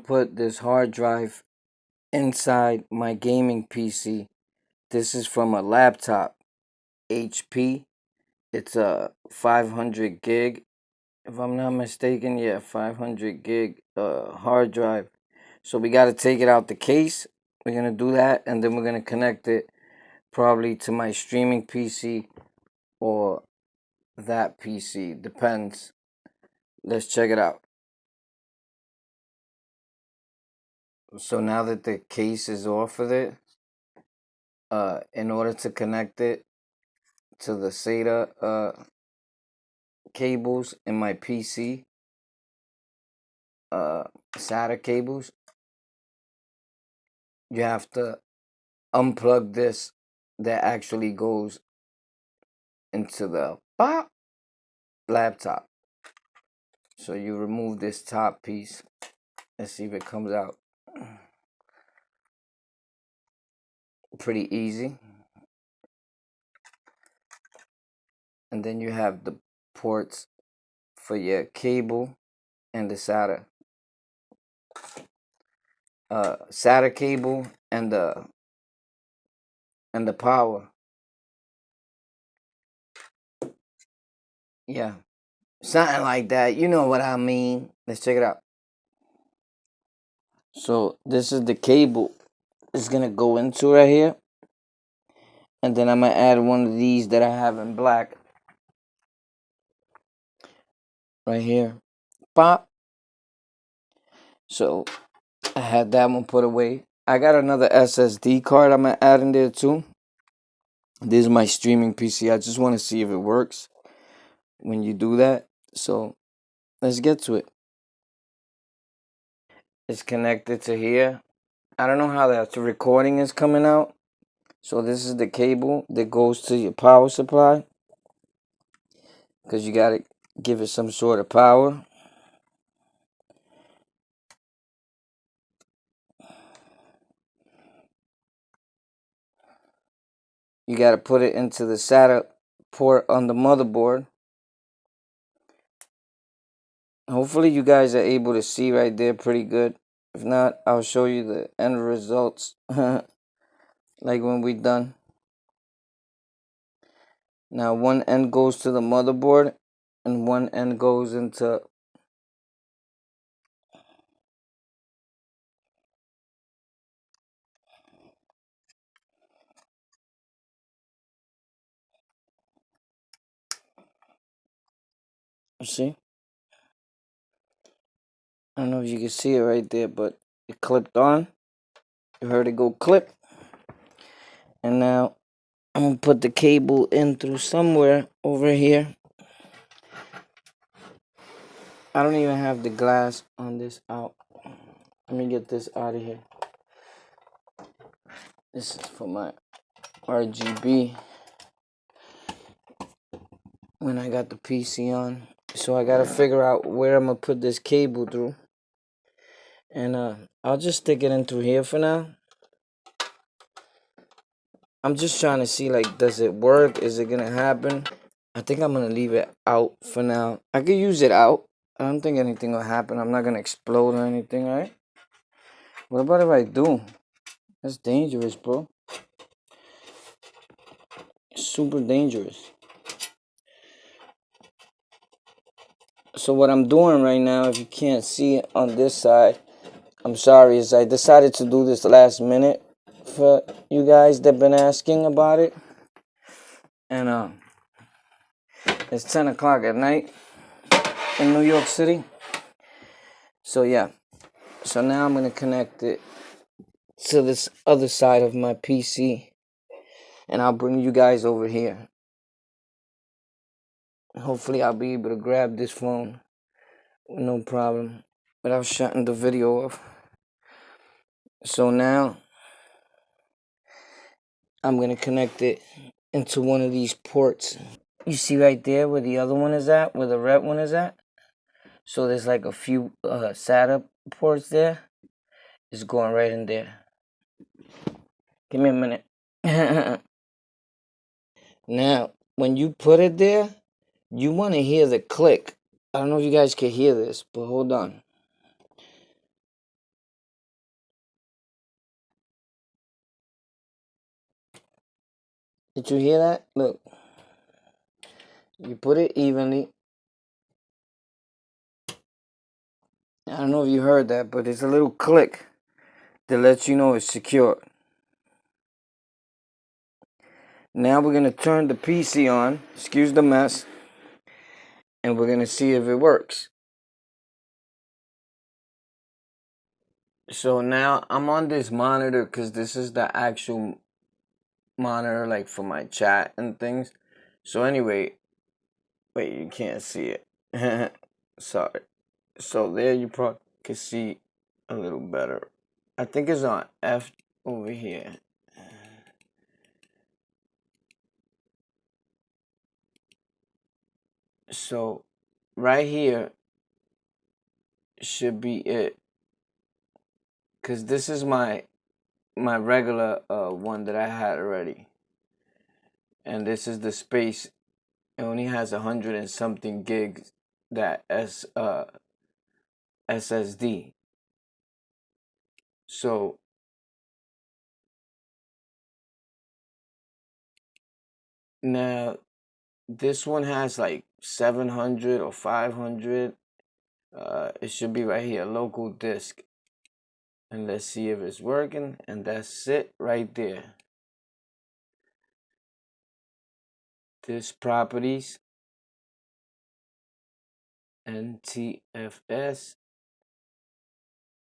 put this hard drive inside my gaming PC. This is from a laptop, HP. It's a 500 gig, if I'm not mistaken. Yeah, 500 gig hard drive. So we got to take it out the case. We're going to do that, and then we're going to connect it probably to my streaming PC or that PC. Depends. Let's check it out. So now that the case is off of it, in order to connect it to the SATA cables in my PC, SATA cables, you have to unplug this that actually goes into the laptop. So you remove this top piece. Let's see if it comes out. Pretty easy. And then you have the ports for your cable and the SATA. SATA cable and the power. Yeah, something like that. You know what I mean. Let's check it out. So this is the cable it's gonna go into right here. And then I'm gonna add one of these that I have in black. Right here. Pop. So I had that one put away. I got another SSD card I'm gonna add in there too. This is my streaming PC. I just want to see if it works when you do that. So let's get to it. It's connected to here. I don't know how that recording is coming out. So this is the cable that goes to your power supply, because you gotta give it some sort of power. You gotta put it into the SATA port on the motherboard. Hopefully you guys are able to see right there pretty good. If not, I'll show you the end results like when we're done. Now one end goes to the motherboard and one end goes into see? I don't know if you can see it right there, but it clipped on. You heard it go clip. And now I'm going to put the cable in through somewhere over here. I don't even have the glass on this out. Let me get this out of here. This is for my RGB when I got the PC on. So I got to figure out where I'm going to put this cable through. And I'll just stick it in through here for now. I'm just trying to see, like, does it work? Is it going to happen? I think I'm going to leave it out for now. I could use it out. I don't think anything will happen. I'm not going to explode or anything, right? What about if I do? That's dangerous, bro. Super dangerous. So what I'm doing right now, if you can't see it on this side, I'm sorry, is I decided to do this last minute for you guys that been asking about it. And it's 10 o'clock at night in New York City. So yeah. So now I'm going to connect it to this other side of my PC. And I'll bring you guys over here. Hopefully I'll be able to grab this phone with no problem without shutting the video off. So now I'm going to connect it into one of these ports. You see right there where the other one is at, where the red one is at? So there's like a few SATA ports there. It's going right in there. Give me a minute. Now, when you put it there, you want to hear the click. I don't know if you guys can hear this, but hold on. Did you hear that? Look. You put it evenly. I don't know if you heard that, but it's a little click that lets you know it's secure. Now we're going to turn the PC on. Excuse the mess. And we're going to see if it works. So now I'm on this monitor because this is the actual monitor, like for my chat and things. So anyway, wait, you can't see it. Sorry. So there you probably can see a little better. I think it's on F over here. So right here should be it, because this is my regular one that I had already, and this is the space. It only has 100 and something gigs, that SSD. So now this one has like 700 or 500. It should be right here, local disk, and let's see if it's working. And that's it right there. This properties, NTFS.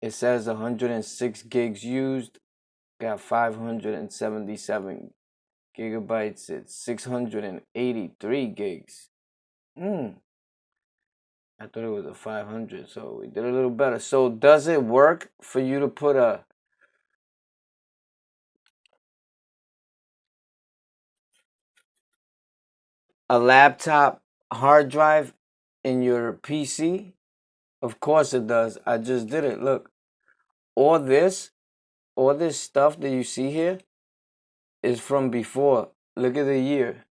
It says 106 gigs used. Got 577 gigabytes. It's 683 gigs. I thought it was a 500, so we did a little better. So does it work for you to put a laptop hard drive in your PC? Of course it does. I just did it. Look, all this stuff that you see here is from before. Look at the year.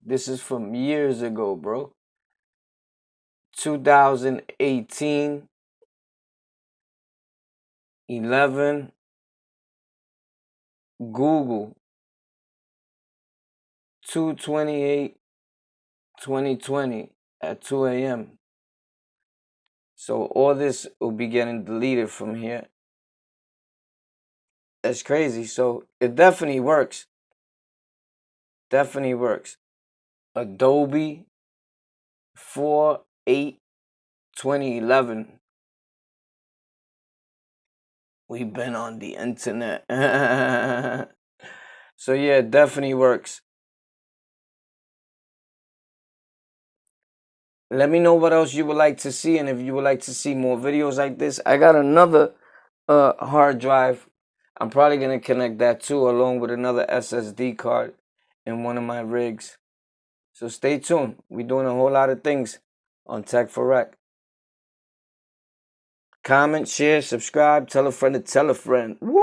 This is from years ago, bro. 2018, 11, Google, 2/28, 2020 at 2 a.m. So all this will be getting deleted from here. That's crazy. So it definitely works. Definitely works. Adobe 4/8/2011. We've been on the internet. So yeah, it definitely works. Let me know what else you would like to see, and if you would like to see more videos like this. I got another hard drive. I'm probably gonna connect that too, along with another SSD card in one of my rigs. So stay tuned. We're doing a whole lot of things on Tech for Rec. Comment, share, subscribe, tell a friend to tell a friend. Woo!